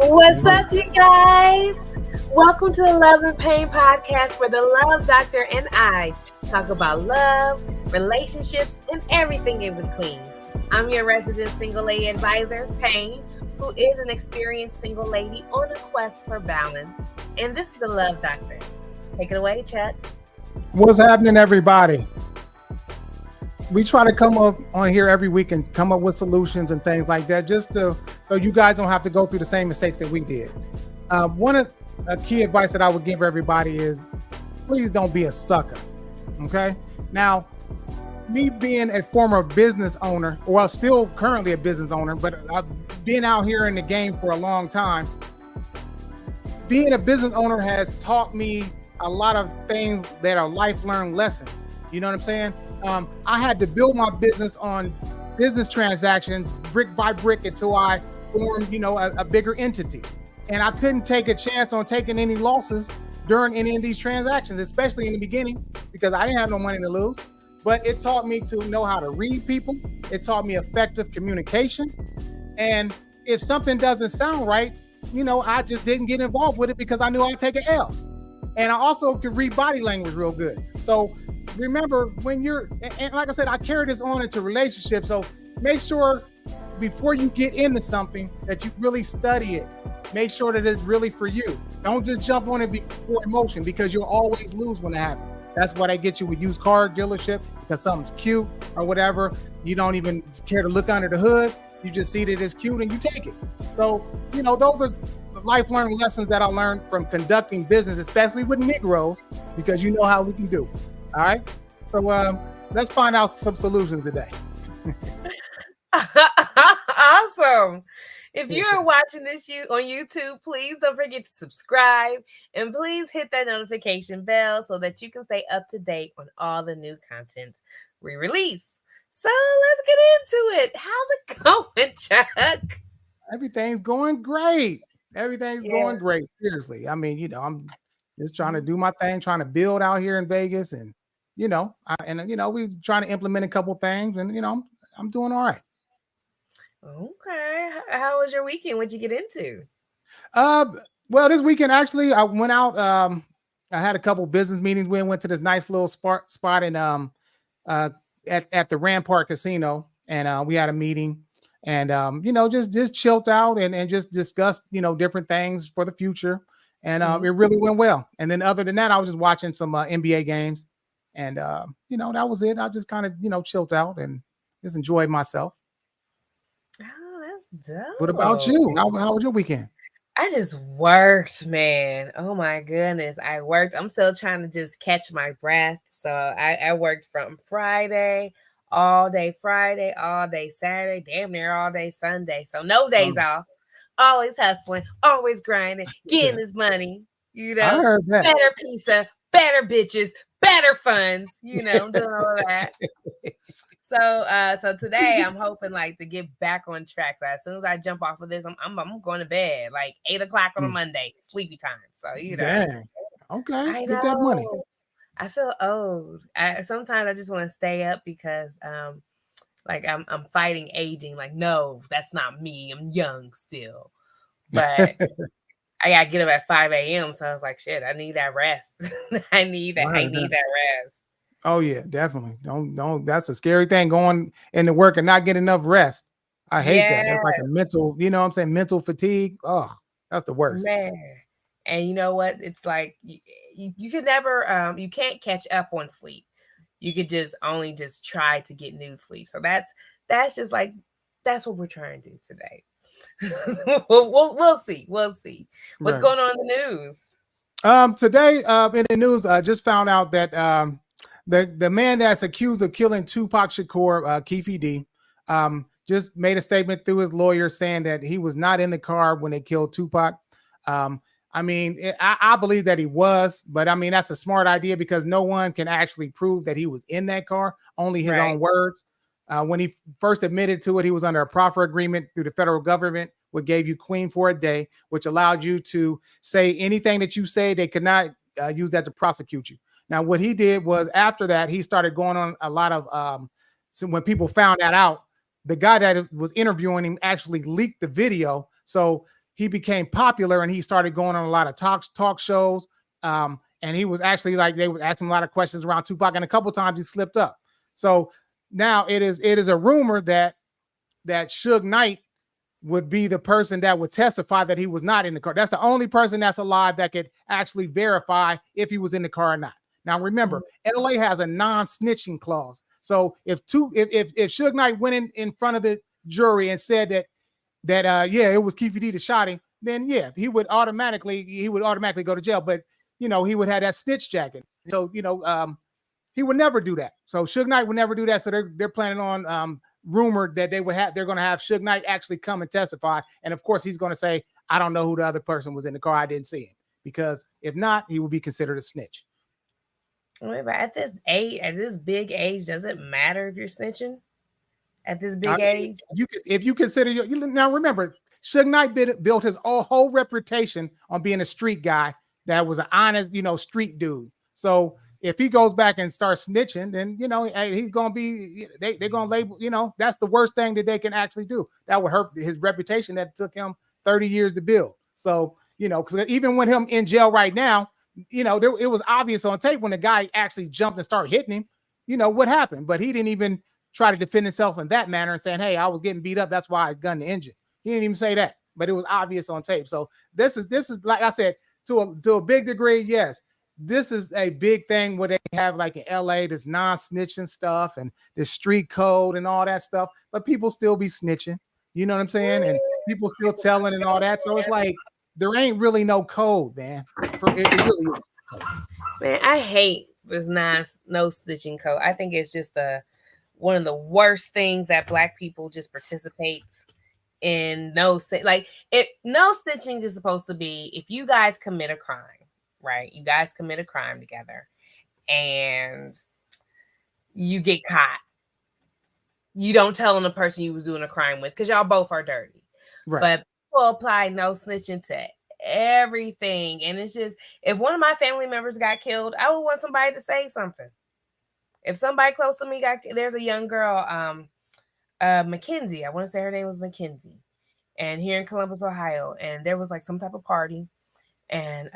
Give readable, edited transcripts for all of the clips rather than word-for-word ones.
What's up, you guys? Welcome to the Love and Pain podcast, where the Love Doctor and I talk about love, relationships, and everything in between. I'm your resident single lady advisor, Pain, who is an experienced single lady on a quest for balance. And this is the Love Doctor. Take it away, Chuck. What's happening, everybody? We try to come up on here every week and come up with solutions and things like that, just so you guys don't have to go through the same mistakes that we did. One of the key advice that I would give everybody is, please don't be a sucker. Okay. Now, me being a former business owner, well, still currently a business owner, but I've been out here in the game for a long time. Being a business owner has taught me a lot of things that are life-learned lessons. You know what I'm saying? I had to build my business on business transactions brick by brick until I formed, a bigger entity. And I couldn't take a chance on taking any losses during any of these transactions, especially in the beginning, because I didn't have no money to lose. But it taught me to know how to read people. It taught me effective communication. And if something doesn't sound right, I just didn't get involved with it because I knew I'd take an L. And I also could read body language real good. So remember, when and like I said, I carry this on into relationships. So make sure before you get into something that you really study it. Make sure that it's really for you. Don't just jump on it for emotion, because you'll always lose when it happens. That's why they get you with used car dealership, because something's cute or whatever. You don't even care to look under the hood. You just see that it's cute and you take it. So, those are the life-learned lessons that I learned from conducting business, especially with Negroes, because you know how we can do. All right. So let's find out some solutions today. Awesome. If you're watching this on YouTube, please don't forget to subscribe and please hit that notification bell so that you can stay up to date on all the new content we release. So let's get into it. How's it going, Chuck? Everything's going great. Everything's going great. Seriously. I mean, I'm just trying to do my thing, trying to build out here in Vegas, and we're trying to implement a couple things, and I'm doing all right. Okay. How was your weekend? What'd you get into? Well, this weekend actually I went out. I had a couple business meetings. We went to this nice little spot in at the Rampart Casino, and we had a meeting, and just chilled out and just discussed different things for the future, and it really went well. And then other than that, I was just watching some NBA games, and that was it. I just kind of chilled out and just enjoyed myself. Oh, that's dope. What about you? How was your weekend? I just worked, man. Oh my goodness. I worked. I'm still trying to just catch my breath. So I worked from Friday, all day Saturday, damn near all day Sunday. So no days off. Always hustling, always grinding, getting this money, I heard that. Better pizza, better bitches, better funds, doing all of that. So today I'm hoping to get back on track. So as soon as I jump off of this, I'm going to bed like 8:00 on a Monday, sleepy time. So Dang. Okay, get that money. I feel old. Sometimes I just want to stay up because I'm fighting aging. Like, no, that's not me. I'm young still, but I gotta get up at 5 a.m. So I was like, shit, I need that rest. I need that rest. Oh yeah, definitely. Don't. That's a scary thing, going into work and not getting enough rest. I hate that. That's like a mental, mental fatigue. Oh, that's the worst. Man. And you know what? It's like you can never, you can't catch up on sleep. You could only try to get new sleep. So that's that's what we're trying to do today. we'll see. We'll see what's going on in the news. Today, in the news, I just found out that the man that's accused of killing Tupac Shakur, Keffe D, just made a statement through his lawyer saying that he was not in the car when they killed Tupac. I believe that he was, but that's a smart idea because no one can actually prove that he was in that car, only his own words. When he first admitted to it, he was under a proffer agreement through the federal government, which gave you Queen for a day, which allowed you to say anything that you say. They could not use that to prosecute you. Now, what he did was after that, he started going on a lot of, so when people found that out, the guy that was interviewing him actually leaked the video. So he became popular and he started going on a lot of talk shows. And he was actually like, they would ask him a lot of questions around Tupac, and a couple times he slipped up. So now it is a rumor that Suge Knight would be the person that would testify that he was not in the car. That's the only person that's alive that could actually verify if he was in the car or not. Now, remember, LA has a non-snitching clause. So if Suge Knight went in front of the jury and said that it was Keefe D that shot him, then yeah, he would automatically go to jail. But he would have that snitch jacket. So he would never do that. So Suge Knight would never do that. So they're planning on rumored that they're going to have Suge Knight actually come and testify. And of course, he's going to say, I don't know who the other person was in the car. I didn't see him. Because if not, he would be considered a snitch. But at this age, at this big age, does it matter if you're snitching? At this big age? If you consider now remember, Suge Knight built his whole reputation on being a street guy that was an honest, street dude. So if he goes back and starts snitching, then he's gonna be. They're gonna label. That's the worst thing that they can actually do. That would hurt his reputation that took him 30 years to build. So because even with him in jail right now, it was obvious on tape when the guy actually jumped and started hitting him. What happened? But he didn't even try to defend himself in that manner and saying, "Hey, I was getting beat up. That's why I gunned the engine." He didn't even say that, but it was obvious on tape. So this is like I said, to a big degree, yes. This is a big thing where they have like in LA, this non-snitching stuff and the street code and all that stuff, but people still be snitching. You know what I'm saying? And people still telling and all that. So it's like, there ain't really no code, man. It really is. Man, I hate this no snitching code. I think it's just one of the worst things that Black people just participate in. No snitching is supposed to be if you guys commit a crime. Right, you guys commit a crime together and you get caught. You don't tell on the person you was doing a crime with because y'all both are dirty. Right. But people apply no snitching to everything. And it's just, if one of my family members got killed, I would want somebody to say something. If somebody close to me there's a young girl, Mackenzie. I want to say her name was Mackenzie. And here in Columbus, Ohio. And there was like some type of party. And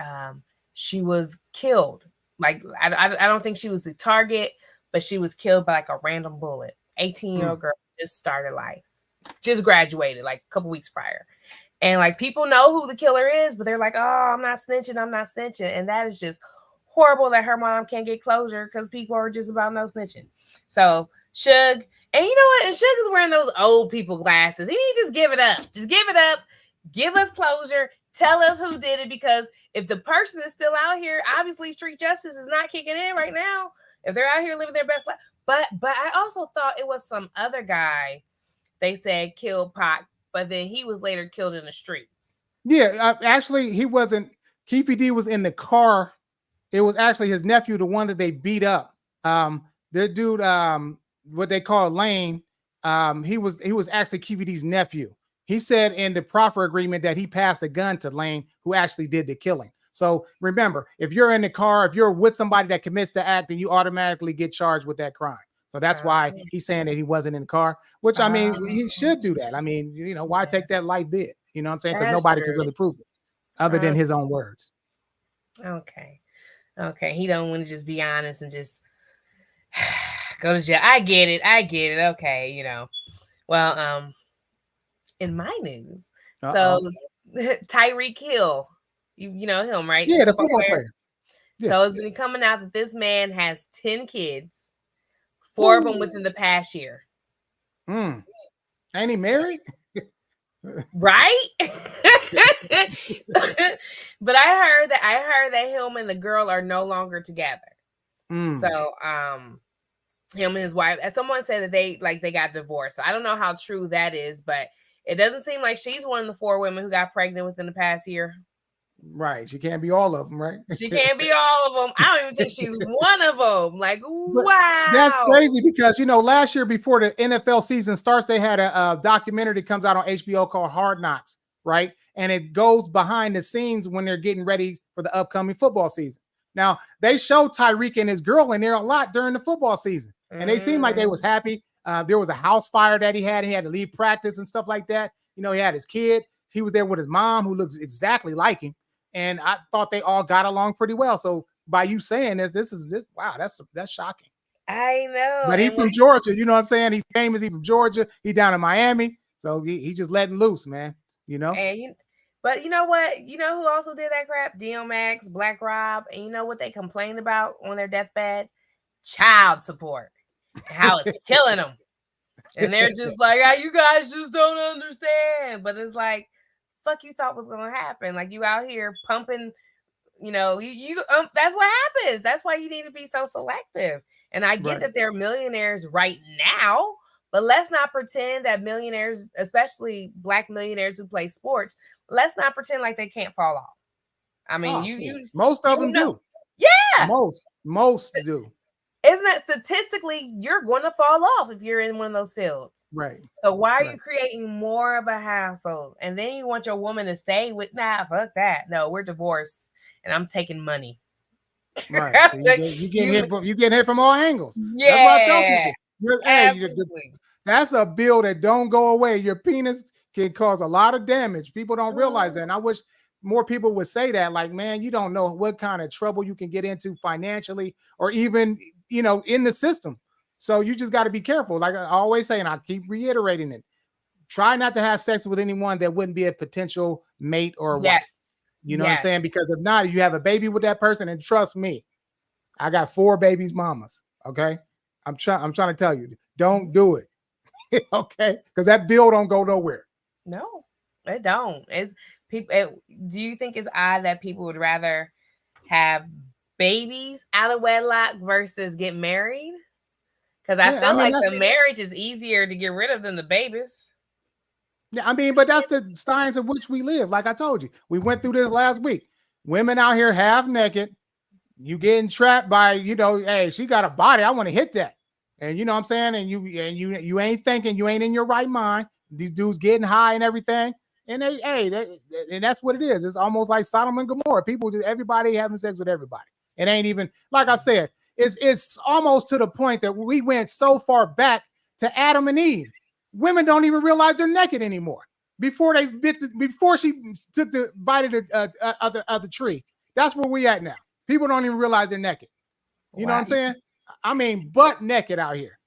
she was killed. Like, I don't think she was the target, but she was killed by like a random bullet. 18-year-old girl just started life. Just graduated like a couple weeks prior. And like people know who the killer is, but they're like, oh, I'm not snitching. And that is just horrible that her mom can't get closure because people are just about no snitching. So Suge, and you know what? And Suge is wearing those old people glasses. He need to just give it up. Just give it up. Give us closure. Tell us who did it, because if the person is still out here, obviously street justice is not kicking in right now. If they're out here living their best life. But I also thought it was some other guy they said killed Pac, but then he was later killed in the streets. Yeah, actually, he wasn't. Keefe D was in the car. It was actually his nephew, the one that they beat up. Their dude, what they call Lane, he was actually Keefe D's nephew. He said in the proffer agreement that he passed a gun to Lane, who actually did the killing. So remember, if you're in the car, if you're with somebody that commits the act, then you automatically get charged with that crime. So that's why he's saying that he wasn't in the car, which I mean, he should do that. I mean, why take that light bid? You know what I'm saying? Because nobody could really prove it other than his own words. Okay. He don't want to just be honest and just go to jail. I get it. Okay. Well, in my news, so Tyreek Hill, you know him, right? Yeah, the football player. Yeah. So it's been coming out that this man has 10 kids, 4 of them within the past year. Ain't he married? Right? But I heard that him and the girl are no longer together. So him and his wife, and someone said that they got divorced. So I don't know how true that is, but it doesn't seem like she's one of the 4 women who got pregnant within the past year. Right. She can't be all of them, right? She can't be all of them. I don't even think she's one of them. Like, wow. That's crazy because, last year before the NFL season starts, they had a documentary that comes out on HBO called Hard Knocks, right? And it goes behind the scenes when they're getting ready for the upcoming football season. Now, they show Tyreek and his girl in there a lot during the football season. And they seemed like they was happy. There was a house fire that he had. He had to leave practice and stuff like that. He had his kid. he was there with his mom, who looks exactly like him, and I thought they all got along pretty well. So by you saying this, wow, that's shocking. I know. But he's from Georgia, you know what I'm saying? He's famous. He's from Georgia. He down in Miami, so he just letting loose, man. You know. But you know what? You know who also did that crap? DMX, Black Rob, and you know what they complained about on their deathbed? Child support. How it's killing them. And they're just like, you guys just don't understand. But it's like, fuck you thought was gonna happen. Like, you out here pumping, you know, that's what happens. That's why you need to be so selective. And I get that they're millionaires right now, but let's not pretend that millionaires, especially Black millionaires who play sports, let's not pretend like they can't fall off. I mean, most of them do. Yeah. Most do. Isn't that statistically, you're going to fall off if you're in one of those fields? Right. So why are you creating more of a hassle? And then you want your woman to stay with, fuck that. No, we're divorced and I'm taking money. Right. So you getting hit from all angles. Yeah. That's what I tell people. That's a bill that don't go away. Your penis can cause a lot of damage. People don't realize that. And I wish more people would say that. Like, man, you don't know what kind of trouble you can get into financially or even, you know, in the system. So you just got to be careful. Like I always say, and I keep reiterating it. Try not to have sex with anyone that wouldn't be a potential mate or wife. You know what I'm saying? Because if not, you have a baby with that person, and trust me, I got 4 babies mamas. Okay. I'm trying to tell you, don't do it. Okay. Because that bill don't go nowhere. No, it don't. Do you think it's odd that people would rather have babies out of wedlock versus get married? Because I feel like the marriage is easier to get rid of than the babies. Yeah, I mean, but that's the science of which we live. Like I told you, we went through this last week. Women out here half naked. You getting trapped by, you know, hey, she got a body. I want to hit that. And you know what I'm saying? And you ain't thinking, you ain't in your right mind. These dudes getting high and everything. And and that's what it is. It's almost like Sodom and Gomorrah. Everybody having sex with everybody. It ain't even, like I said, it's almost to the point that we went so far back to Adam and Eve. Women don't even realize they're naked anymore. Before she took the bite of the tree. That's where we at now. People don't even realize they're naked. You know what I'm saying? I mean, butt naked out here.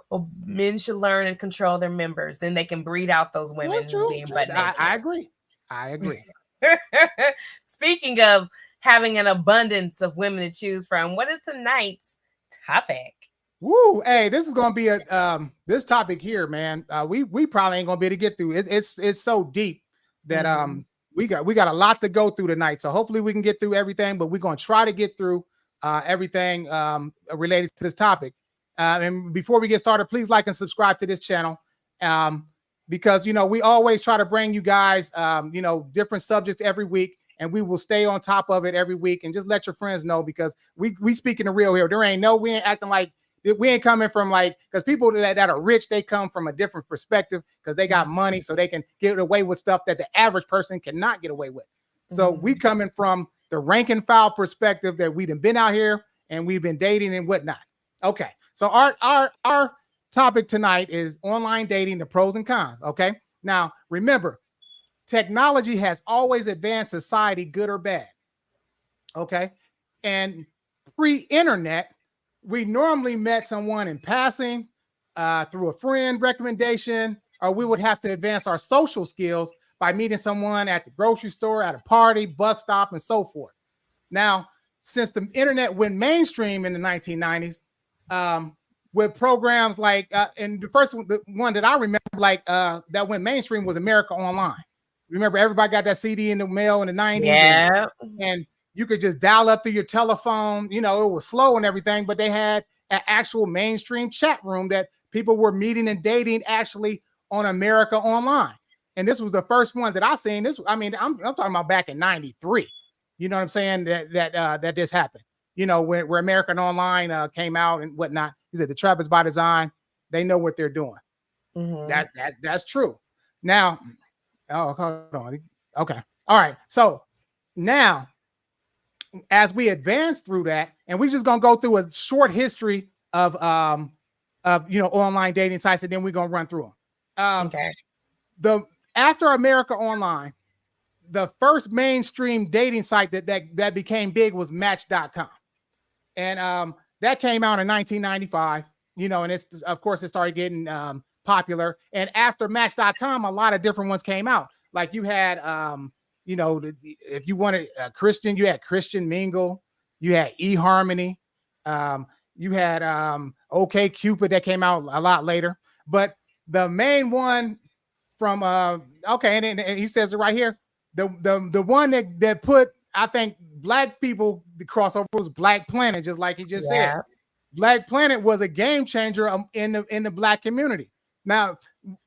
Well, men should learn and control their members. Then they can breed out those women. That's true. I agree. Speaking of having an abundance of women to choose from, what is tonight's topic? Woo! Hey, this is gonna be this topic here, man. We probably ain't gonna be able to get through. It's so deep that we got a lot to go through tonight. So hopefully we can get through everything, but we're gonna try to get through everything related to this topic. And before we get started, please like and subscribe to this channel, because you know we always try to bring you guys you know, different subjects every week, and we will stay on top of it every week. And just let your friends know, because we speaking the real here. We ain't acting like. We ain't coming from like, because people that are rich, they come from a different perspective because they got money, so they can get away with stuff that the average person cannot get away with. So we coming from the rank and file perspective that we've been out here and we've been dating and whatnot. Okay, so our topic tonight is online dating, the pros and cons. Okay, now remember, technology has always advanced society, good or bad. Okay, and pre-internet, we normally met someone in passing through a friend recommendation, or we would have to advance our social skills by meeting someone at the grocery store, at a party, bus stop, and so forth. Now, since the internet went mainstream in the 1990s, with programs like, and the first one that I remember that went mainstream was America Online. Remember, everybody got that CD in the mail in the 90s. Yeah. And you could just dial up through your telephone. You know, it was slow and everything, but they had an actual mainstream chat room that people were meeting and dating actually on America Online. And this was the first one that I seen. I'm talking about back in 93. You know what I'm saying? That this happened. You know, where American Online came out and whatnot. He said the trap is by design. They know what they're doing. That's true. Now, hold on. Okay. All right. So now, as we advance through that, and we're just gonna go through a short history of you know, online dating sites, and then we're gonna run through them. Okay. after America Online, the first mainstream dating site that became big was Match.com. And that came out in 1995, and it's, of course, it started getting popular. And after Match.com, a lot of different ones came out. Like you had, if you wanted a Christian, you had Christian Mingle, you had eHarmony, you had OkCupid that came out a lot later. But the main one from and he says it right here. The one that put, I think, Black people, the crossover was Black Planet, just like he just said. Black Planet was a game changer in the Black community. Now,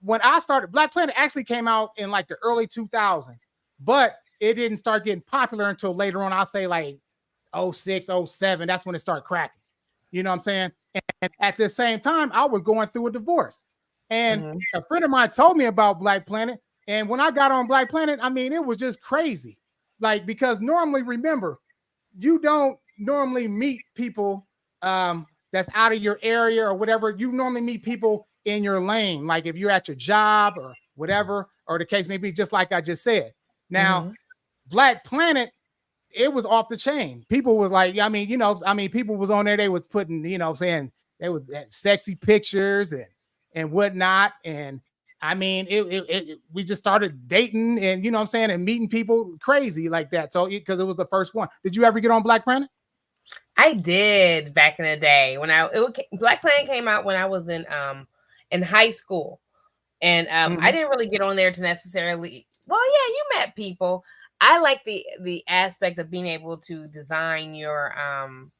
when I started, Black Planet actually came out in like the early 2000s, but it didn't start getting popular until later on. I'll say like 06, 07. That's when it started cracking. You know what I'm saying? And at the same time, I was going through a divorce. And a friend of mine told me about Black Planet. And when I got on Black Planet, I mean, it was just crazy. Like, because normally, remember, you don't normally meet people that's out of your area or whatever. You normally meet people in your lane. Like if you're at your job or whatever, or the case may be, just like I just said. Now, Black Planet, it was off the chain. People was like, people was on there. They was putting, saying they was sexy pictures and whatnot. And I mean, we just started dating and, and meeting people crazy like that. So, because it was the first one. Did you ever get on Black Planet? I did back in the day when Black Planet came out when I was in high school. And I didn't really get on there to necessarily, you met people. I like the aspect of being able to design your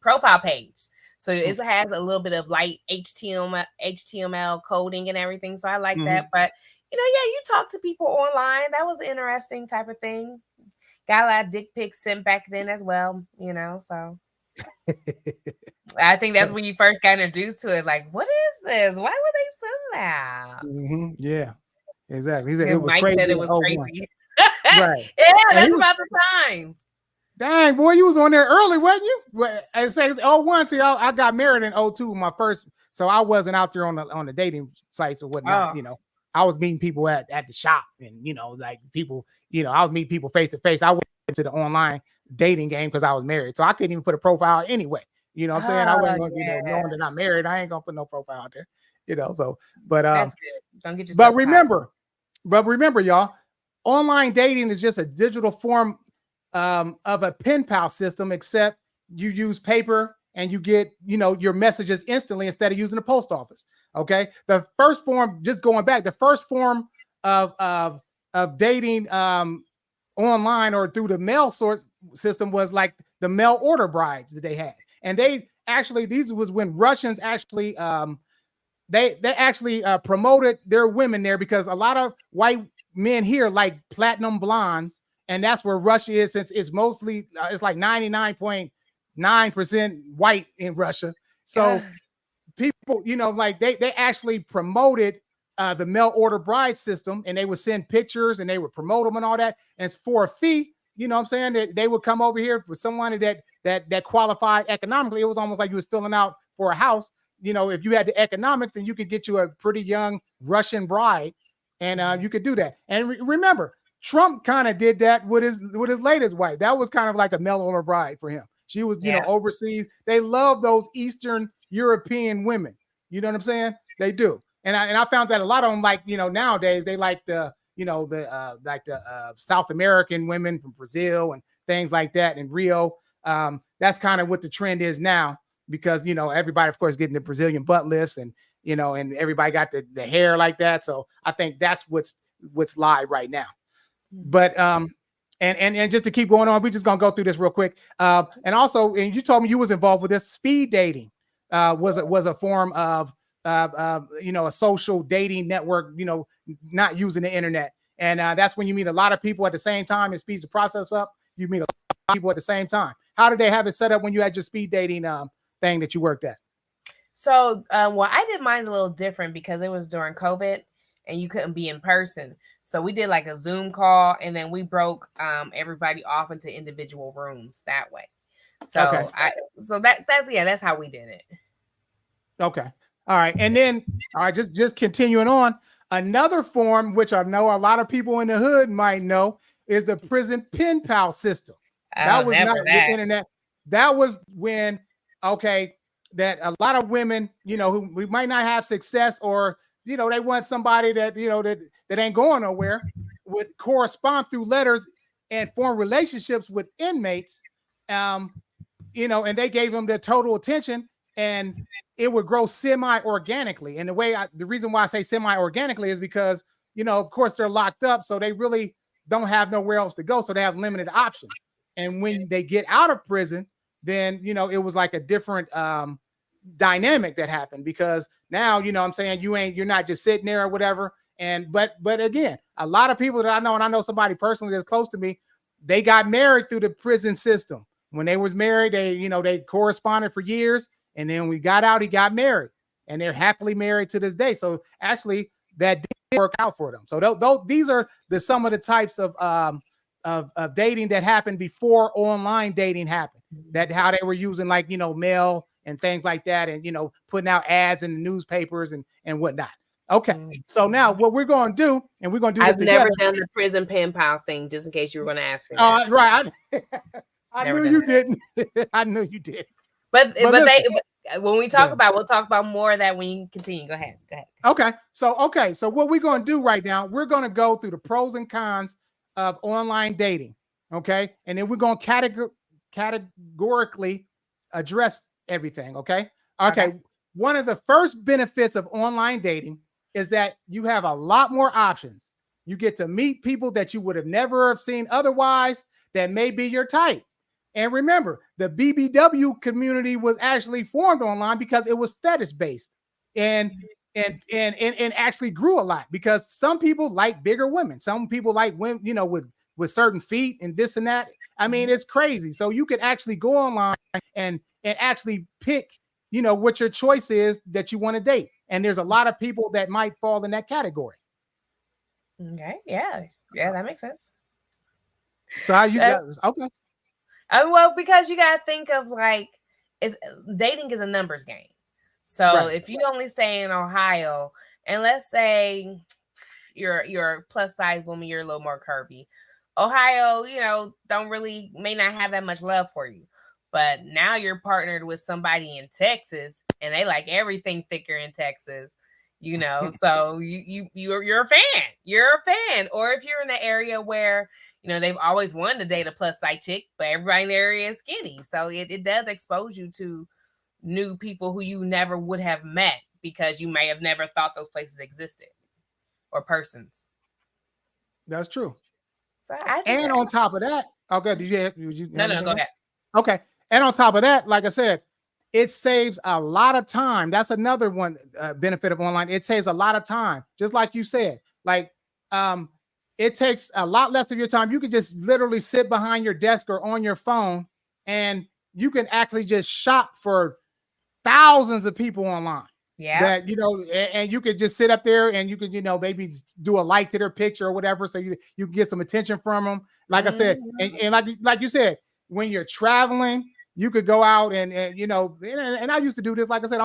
profile page. So it has a little bit of light HTML coding and everything. So I like that. But, you talk to people online. That was an interesting type of thing. Got a lot of dick pics sent back then as well, so. I think that's when you first got introduced to it. Like, what is this? Why would they send that? Yeah, exactly. He said it was Mike crazy. Said it was crazy. Right. Yeah, that's about the time. Dang, boy, you was on there early, wasn't you? I say 01 till I got married in 02, my first. So I wasn't out there on the dating sites or whatnot. I was meeting people at the shop, and like people, I was meeting people face to face. I went to the online dating game because I was married, so I couldn't even put a profile anyway. You know what I'm saying? I wasn't going to, knowing that I'm married, I ain't gonna put no profile out there. So but don't get yourself. But remember, y'all, online dating is just a digital form of a pen pal system, except you use paper and you get, your messages instantly instead of using the post office. Okay. The first form, just going back, the first form of dating online or through the mail source system was like the mail order brides that they had. And these was when Russians actually, they actually promoted their women there, because a lot of white men here like platinum blondes. And that's where Russia is, since it's mostly, it's like 99.9% white in Russia. So people, like they actually promoted the mail order bride system, and they would send pictures and they would promote them and all that. And it's for a fee, that they would come over here for someone that qualified economically. It was almost like you was filling out for a house. If you had the economics, then you could get you a pretty young Russian bride, and you could do that. And remember, Trump kind of did that with his latest wife. That was kind of like a mail order bride for him. She was, overseas. They love those Eastern European women. You know what I'm saying? They do. And I found that a lot of them, like, nowadays they like the South American women from Brazil and things like that in Rio. That's kind of what the trend is now, because, everybody, of course, getting the Brazilian butt lifts and, and everybody got the hair like that. So I think that's what's live right now. But and just to keep going on, we're just gonna go through this real quick. And also, and you told me you was involved with this. Speed dating was a form of a social dating network, not using the internet. And that's when you meet a lot of people at the same time. It speeds the process up. You meet a lot of people at the same time. How did they have it set up when you had your speed dating thing that you worked at? So, I did mine a little different because it was during COVID. And you couldn't be in person. So we did like a Zoom call, and then we broke everybody off into individual rooms that way. So that's how we did it. Okay. All right. And then, all right, just continuing on. Another form, which I know a lot of people in the hood might know, is the prison pen pal system. That was not the internet. That was when, okay, that a lot of women, you know, who we might not have success, or, you know, they want somebody that, you know, that ain't going nowhere, would correspond through letters and form relationships with inmates, you know, and they gave them their total attention, and it would grow semi-organically. And the reason why I say semi-organically is because, you know, of course they're locked up, so they really don't have nowhere else to go, so they have limited options. And when they get out of prison, then, you know, it was like a different dynamic that happened, because now, you know what I'm saying, you're not just sitting there or whatever. And but again, a lot of people that I know, and I know somebody personally that's close to me, they got married through the prison system. When they was married, they corresponded for years, and then we got out, he got married, and they're happily married to this day. So actually that did work out for them. So these are some of the types of dating that happened before online dating happened. That how they were using, like, you know, mail and things like that, and, you know, putting out ads in the newspapers and whatnot. Okay, so now what we're going to do, and we're going to do this together. I've never done the prison pen pal thing, just in case you were going to ask me. Right. I knew you didn't. I knew you did. But when we talk about, we'll talk about more of that when you continue. Go ahead. Okay. So what we're going to do right now, we're going to go through the pros and cons of online dating. Okay. And then we're going to categorically address everything. Okay. One of the first benefits of online dating is that you have a lot more options. You get to meet people that you would have never have seen otherwise, that may be your type. And remember, the BBW community was actually formed online because it was fetish based, and actually grew a lot, because some people like bigger women. Some people like women, you know, with certain feet and this and that. I mean, it's crazy. So you could actually go online and actually pick, you know, what your choice is that you want to date. And there's a lot of people that might fall in that category. Okay. Yeah, that makes sense. So how you guys? Okay. Well, because you got to think of, like, dating is a numbers game. So if you only stay in Ohio, and let's say you're a plus size woman, you're a little more curvy, Ohio, you know, may not have that much love for you. But now you're partnered with somebody in Texas, and they like everything thicker in Texas, you know. So you're a fan. You're a fan. Or if you're in the area where, you know, they've always wanted to date a plus size chick, but everybody in the area is skinny. So it does expose you to new people who you never would have met, because you may have never thought those places existed, or persons. That's true. So on top of that, okay, no, go ahead. Okay. And on top of that, like I said, it saves a lot of time. That's another one benefit of online. It saves a lot of time. Just like you said, like, it takes a lot less of your time. You can just literally sit behind your desk or on your phone, and you can actually just shop for thousands of people online. Yeah. That, you know, and you could just sit up there, and you could, you know, maybe do a like to their picture or whatever, so you can get some attention from them. Like I said, and like you said, when you're traveling, you could go out and you know, and I used to do this. Like I said,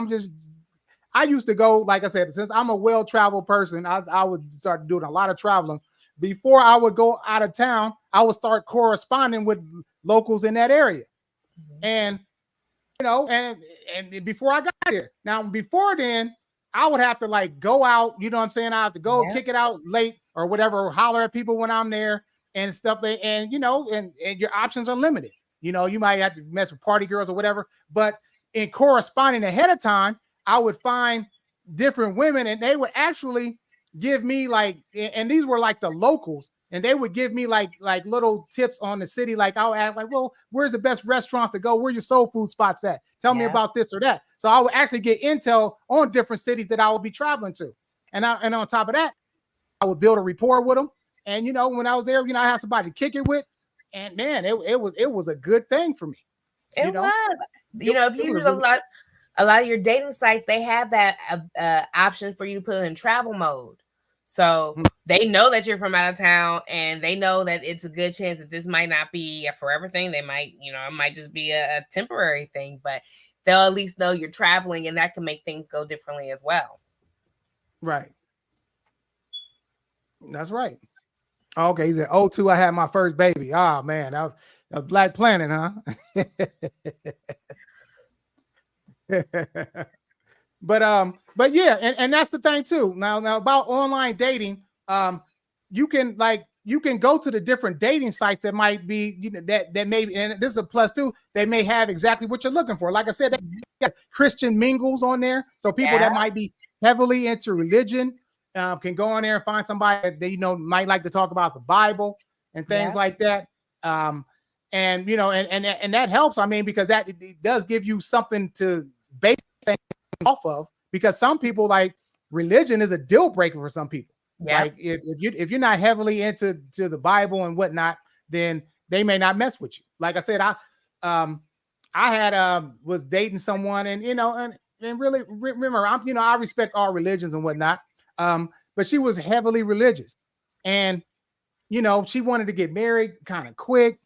I used to go, like I said, since I'm a well-traveled person, I would start doing a lot of traveling. Before I would go out of town, I would start corresponding with locals in that area. And, you know, and before I got there. Now, before then, I would have to, like, go out, you know what I'm saying? I have to go kick it out late or whatever, or holler at people when I'm there and stuff. And, you know, and your options are limited. You know, you might have to mess with party girls or whatever. But in corresponding ahead of time, I would find different women, and they would actually give me, like, and these were like the locals, and they would give me like little tips on the city. Like, I'll ask, like, well, where's the best restaurants to go? Where your soul food spots at? Tell me about this or that. So I would actually get intel on different cities that I would be traveling to. And on top of that, I would build a rapport with them. And, you know, when I was there, you know, I had somebody to kick it with, and man, it was a good thing for me. It was. You know, if you use a lot of your dating sites, they have that option for you to put in travel mode. So they know that you're from out of town, and they know that it's a good chance that this might not be a forever thing. They might, you know, it might just be a temporary thing, but they'll at least know you're traveling, and that can make things go differently as well. Right. That's right. Okay, he said, "02, I had my first baby." Oh man, that was Black Planet, huh? But yeah, and that's the thing too. Now about online dating, you can go to the different dating sites that might be, that may, and this is a plus too, they may have exactly what you're looking for. Like I said, they got Christian mingles on there, so people that might be heavily into religion can go on there and find somebody that they might like to talk about the Bible and things like that. And and that helps. I mean, because that it does give you something to base things off of, because some people, like, religion is a deal breaker for some people. Like if you're not heavily into the Bible and whatnot, then they may not mess with you. Like I said, I had was dating someone, and and really remember, I respect all religions and whatnot, but she was heavily religious, and she wanted to get married kind of quick.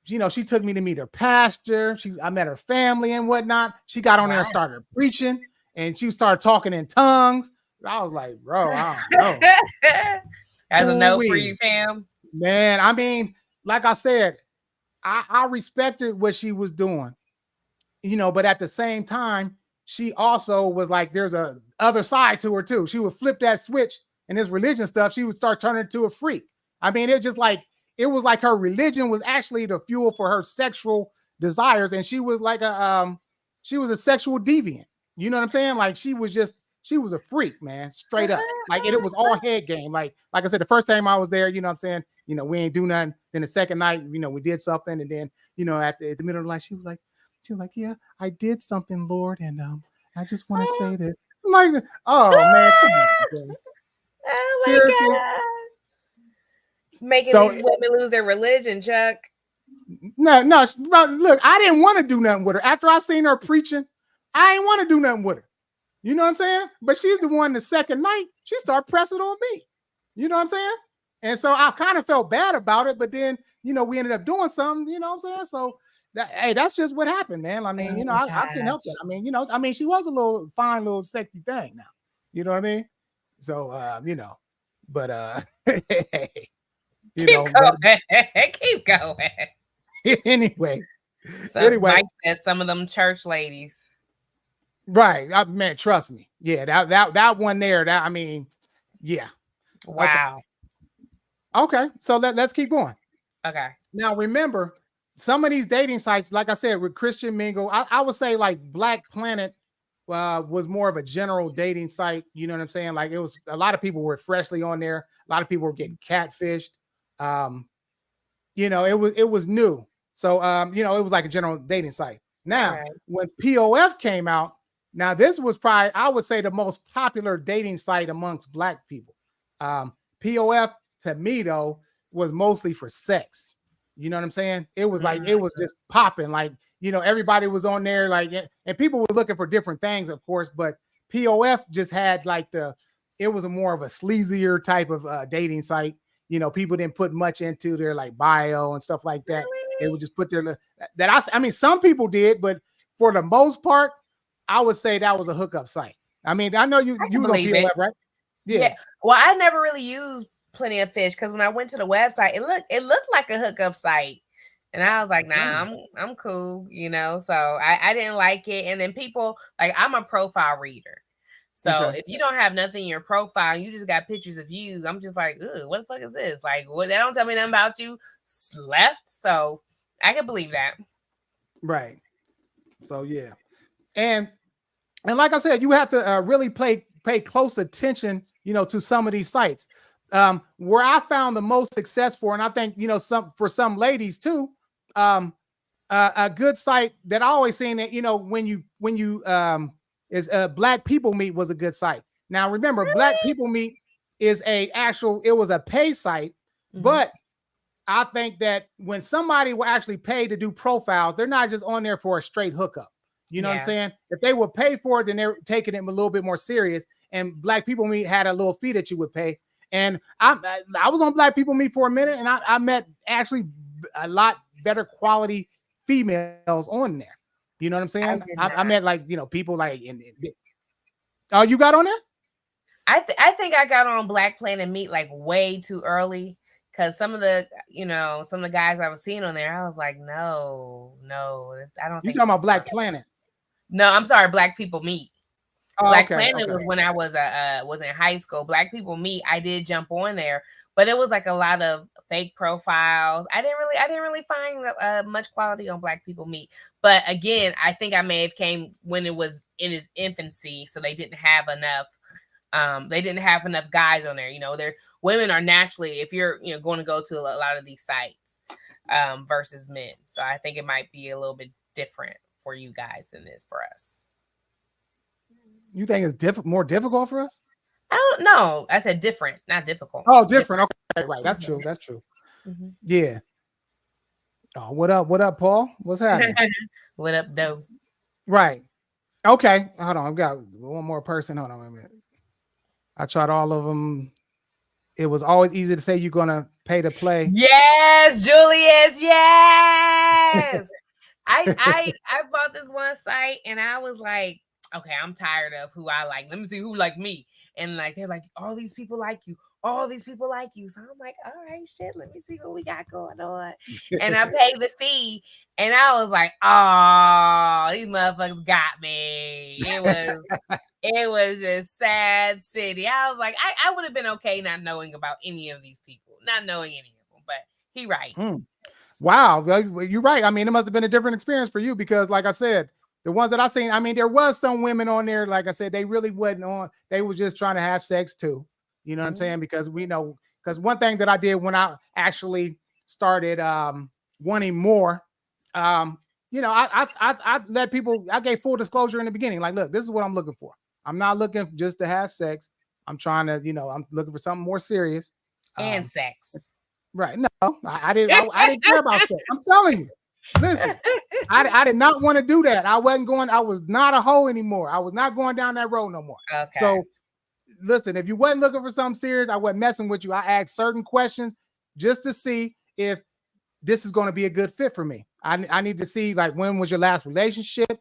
She took me to meet her pastor. I met her family and whatnot. She got on there and started preaching, and she started talking in tongues. I was like, bro, I don't know. As a no for you, Pam. Man, I mean, like I said, I respected what she was doing, but at the same time, she also was like, there's a other side to her too. She would flip that switch, and this religion stuff, she would start turning into a freak. I mean, it was like her religion was actually the fuel for her sexual desires, and she was like a sexual deviant. You know what I'm saying? Like she was a freak, man, straight up. Like it was all head game. Like I said, the first time I was there, you know what I'm saying? We ain't do nothing. Then the second night, we did something, and then at the middle of the night, she was like, yeah, I did something, Lord, and I just want to say that. I'm like, oh man, come on, oh, seriously. God. Making these women lose their religion, Chuck. No, look, I didn't want to do nothing with her. After I seen her preaching, I didn't want to do nothing with her. You know what I'm saying? But she's the one the second night, she started pressing on me. You know what I'm saying? And so I kind of felt bad about it, but then, we ended up doing something, you know what I'm saying? So that's just what happened, man. I mean, I couldn't help that. I mean, she was a little fine, little sexy thing now. You know what I mean? So, but keep going. Keep going. Anyway. Mike said some of them church ladies. Right. Man, trust me. Yeah, that one there, yeah. Wow. Okay. So let's keep going. Okay. Now remember, some of these dating sites, like I said, with Christian Mingle, I would say like Black Planet was more of a general dating site. You know what I'm saying? Like it was, a lot of people were freshly on there. A lot of people were getting catfished. It was new. So, it was like a general dating site. Now, when POF came out, now this was probably, I would say, the most popular dating site amongst Black people. POF, to me, though, was mostly for sex. You know what I'm saying? It was like, it was just popping. Like, everybody was on there, like, and people were looking for different things, of course, but POF just had like it was more of a sleazier type of dating site. People didn't put much into their like bio and stuff like that. They would just put their I mean, some people did, but for the most part, I would say that was a hookup site. I mean, I know you was on POF, right? Yeah. Well, I never really used Plenty of Fish because when I went to the website, it looked like a hookup site, and I was like, nah, I'm cool, So I didn't like it. And then people, like, I'm a profile reader. So if you don't have nothing in your profile, you just got pictures of you, I'm just like, ooh, what the fuck is this? Like, what? They don't tell me nothing about you left. So I can believe that. Right. So yeah. And like I said, you have to really pay close attention, to some of these sites. Where I found the most success for, and I think, for some ladies too, a good site that I always seen that, when you is Black People Meet was a good site. Now remember, really? Black People Meet is it was a pay site, but I think that when somebody will actually pay to do profiles, they're not just on there for a straight hookup. You know what I'm saying? If they would pay for it, then they're taking it a little bit more serious. And Black People Meet had a little fee that you would pay. And I was on Black People Meet for a minute, and I met actually a lot better quality females on there. You know what I'm saying? I met like, people like, oh, you got on there? I think I got on Black Planet Meet like way too early because some of the guys I was seeing on there, I was like, no, I don't You think talking this about is for Black me. Planet? No, I'm sorry, Black People Meet. Oh, Black okay, Planet okay. was when I was in high school. Black People Meet, I did jump on there, but it was like a lot of fake profiles. I didn't really find much quality on Black People Meet. But again, I think I may have came when it was in its infancy, so they didn't have enough. They didn't have enough guys on there. Women are naturally, if you're going to go to a lot of these sites, versus men. So I think it might be a little bit different for you guys than it is for us. You think it's more difficult for us? I don't know. I said different, not difficult. Oh, different. Okay, right. That's true. That's true. Mm-hmm. Yeah. Oh, what up? What up, Paul? What's happening? What up, though? Right. Okay. Hold on. I've got one more person. Hold on a minute. I tried all of them. It was always easy to say you're gonna pay to play. Yes, Julius. Yes. I bought this one site and I was like, okay, I'm tired of who I like. Let me see who like me. And like they're like, all these people like you. All these people like you. So I'm like, all right, shit, let me see what we got going on. And I paid the fee. And I was like, oh, these motherfuckers got me. It was just sad city. I was like, I would have been okay not knowing about any of these people, not knowing any of them, but he right. Wow, you're right. I mean, it must have been a different experience for you because, like I said, the ones that I seen, I mean, there was some women on there. Like I said, they really wasn't on. They were just trying to have sex too. You know what I'm saying? Because because one thing that I did when I actually started wanting more, I let people. I gave full disclosure in the beginning. Like, look, this is what I'm looking for. I'm not looking just to have sex. I'm trying to, I'm looking for something more serious and sex. Right. No, I didn't care about sex. I'm telling you. Listen, I did not want to do that. I was not a hoe anymore. I was not going down that road no more. Okay. So listen, if you wasn't looking for something serious, I wasn't messing with you. I asked certain questions just to see if this is going to be a good fit for me. I need to see, like, when was your last relationship?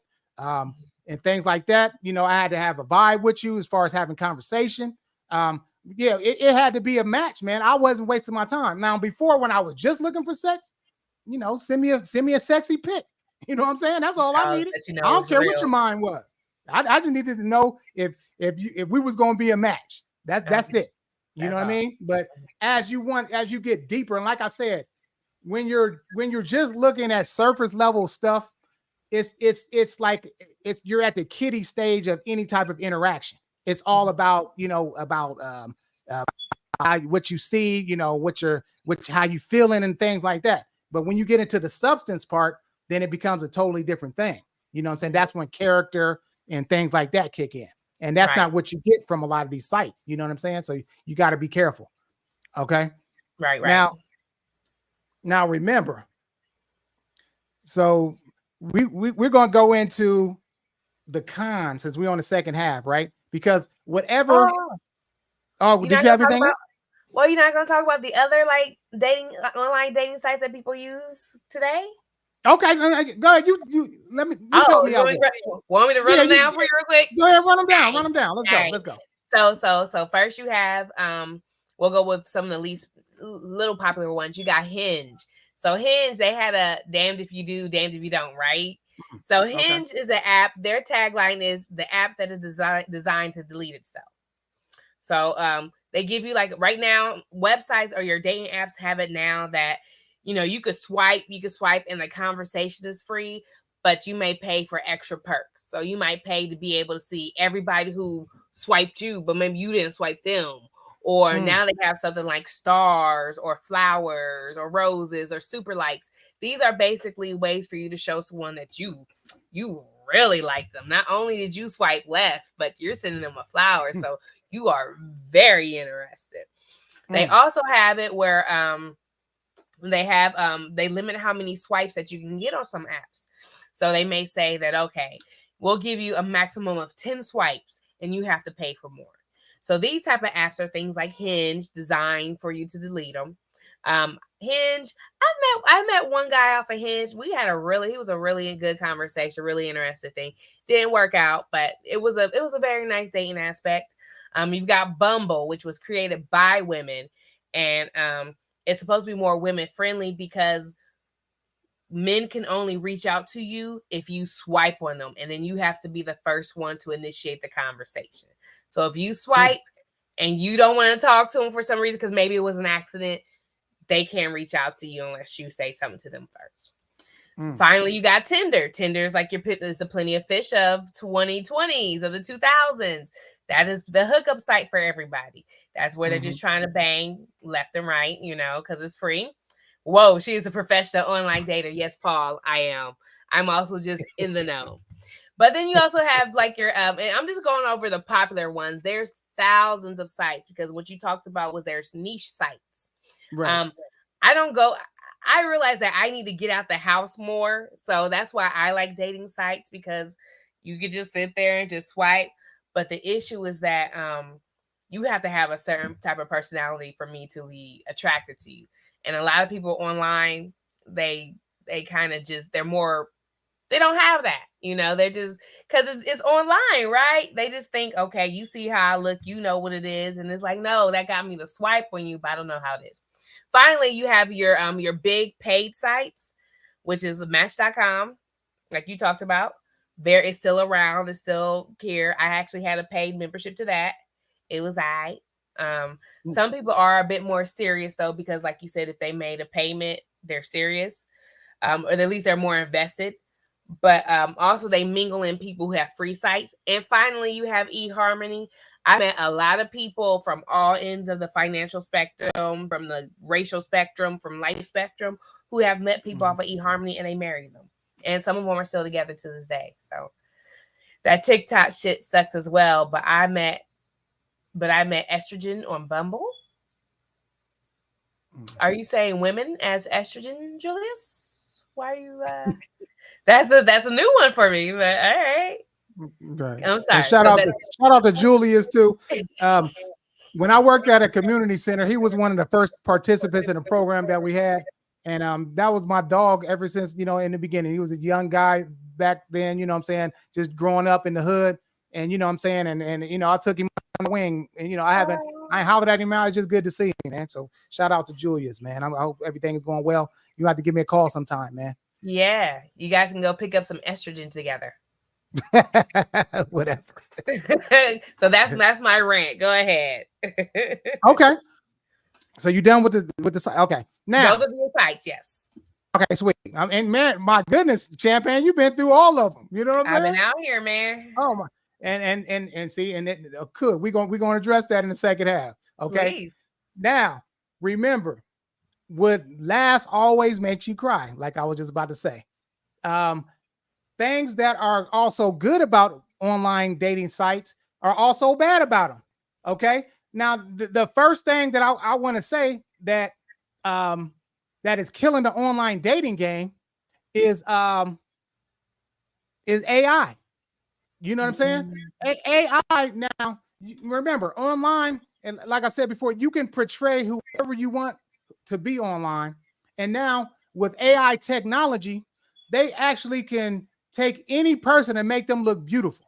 And things like that. I had to have a vibe with you as far as having conversation. It had to be a match, man. I wasn't wasting my time. Now, before, when I was just looking for sex, send me a sexy pic. You know what I'm saying? That's all I needed. I don't care what your mind was. I just needed to know if we was going to be a match. That's it. You know what I mean? But as you get deeper, and like I said, when you're just looking at surface level stuff, it's like you're at the kiddie stage of any type of interaction. It's all about, what you see, how you feeling and things like that. But when you get into the substance part, then it becomes a totally different thing. You know what I'm saying? That's when character and things like that kick in. And that's not what you get from a lot of these sites. You know what I'm saying? So you got to be careful. Okay. Right. Now remember, so we're going to go into the cons since we're on the second half, right? Because whatever. Did you have anything? Well, you're not going to talk about the other online dating sites that people use today? Okay, go ahead. You let me. You help me out. Want me to run them down for you real quick? Go ahead, run them down. Run them down. Let's go. So first you have we'll go with some of the least little popular ones. You got Hinge. So Hinge, they had a damned if you do, damned if you don't, right? So Hinge is an app. Their tagline is the app that is designed to delete itself. So they give you, like, right now, websites or your dating apps have it now that, you could swipe and the conversation is free, but you may pay for extra perks. So you might pay to be able to see everybody who swiped you, but maybe you didn't swipe them. Or now they have something like stars or flowers or roses or super likes. These are basically ways for you to show someone that you really like them. Not only did you swipe left, but you're sending them a flower. So you are very interested. They also have it where they limit how many swipes that you can get on some apps. So they may say that, okay, we'll give you a maximum of 10 swipes and you have to pay for more. So these type of apps are things like Hinge, designed for you to delete them. Hinge, I met one guy off of Hinge. He was a really good conversation, really interesting thing. Didn't work out, but it was a very nice dating aspect. You've got Bumble, which was created by women, and it's supposed to be more women friendly because men can only reach out to you if you swipe on them, and then you have to be the first one to initiate the conversation. So if you swipe and you don't want to talk to them for some reason, because maybe it was an accident, they can't reach out to you unless you say something to them first. Finally, you got Tinder. Tinder is like is the Plenty of Fish of 2020s, of the 2000s. That is the hookup site for everybody. That's where they're just trying to bang left and right, because it's free. Whoa, she is a professional online dater. Yes, Paul, I am. I'm also just in the know. But then you also have like your, and I'm just going over the popular ones. There's thousands of sites because what you talked about was there's niche sites. Right. I realize that I need to get out the house more. So that's why I like dating sites, because you could just sit there and just swipe. But the issue is that you have to have a certain type of personality for me to be attracted to you. And a lot of people online, they kind of just, they don't have that, they're just, because it's online, right? They just think, okay, you see how I look, you know what it is. And it's like, no, that got me to swipe on you, but I don't know how it is. Finally, you have your big paid sites, which is Match.com, like you talked about. It's still around, it's still here. I actually had a paid membership to that. It was some people are a bit more serious though, because like you said, if they made a payment, they're serious, or at least they're more invested. But also they mingle in people who have free sites. And finally, you have eHarmony. I met a lot of people from all ends of the financial spectrum, from the racial spectrum, from life spectrum, who have met people off of eHarmony and they married them. And some of them are still together to this day. So that TikTok shit sucks as well. But I met estrogen on Bumble. Are you saying women as estrogen, Julius? Why are you that's a new one for me, but all right. Right. I'm sorry. And shout out to Julius too. When I worked at a community center, he was one of the first participants in a program that we had. And that was my dog ever since, in the beginning. He was a young guy back then, just growing up in the hood. And and I took him on the wing, and I hollered at him out. It's just good to see him, man. So shout out to Julius, man. I hope everything is going well. You have to give me a call sometime, man. Yeah, you guys can go pick up some estrogen together. Whatever. So that's my rant. Go ahead. Okay. So you done with the site? Okay. Now those are the sites, yes. Okay, sweet. And man, my goodness, Champagne, you've been through all of them. You know what I'm saying? I've been out here, man. Oh my. And see, and it could we're going to address that in the second half. Okay. Please. Now, remember, what last always makes you cry, like I was just about to say. Things that are also good about online dating sites are also bad about them. Okay. Now, the first thing that I want to say that is killing the online dating game is AI. You know what I'm saying? AI now, remember, online, and like I said before, you can portray whoever you want to be online. And now with AI technology, they actually can take any person and make them look beautiful.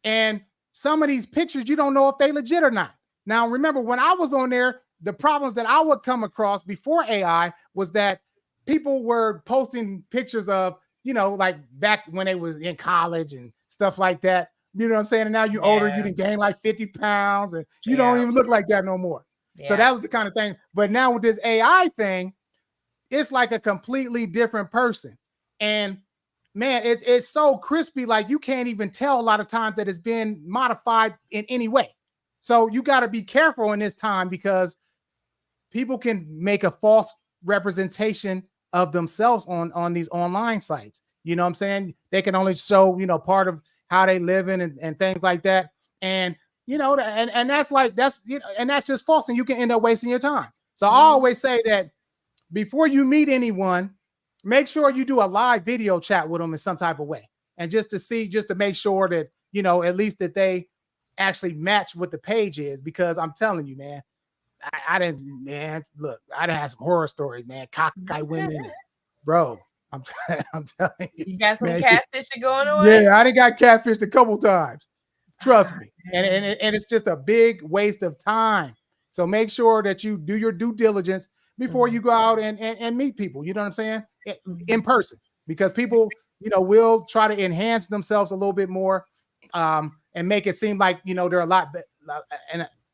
And some of these pictures, you don't know if they legit or not. Now, remember, when I was on there, the problems that I would come across before AI was that people were posting pictures of, like back when they was in college and stuff like that. You know what I'm saying? And now you're older, you done gain like 50 pounds and you don't even look like that no more. Yeah. So that was the kind of thing. But now with this AI thing, it's like a completely different person. And man, it's so crispy, like you can't even tell a lot of times that it's been modified in any way. So you got to be careful in this time because people can make a false representation of themselves on these online sites. You know what I'm saying? They can only show, part of how they live in and things like that. And, and that's and that's just false. And you can end up wasting your time. So I always say that before you meet anyone, make sure you do a live video chat with them in some type of way. And just to make sure that, at least that they actually match what the page is, because I'm telling you, man, I didn't have some horror stories, man. Cockeyed women, bro. I'm telling you. You got some catfishing going on? Yeah, I done got catfished a couple times. Trust me. And it's just a big waste of time. So make sure that you do your due diligence before you go out and meet people. You know what I'm saying? In person, because people, will try to enhance themselves a little bit more, and make it seem like, they're a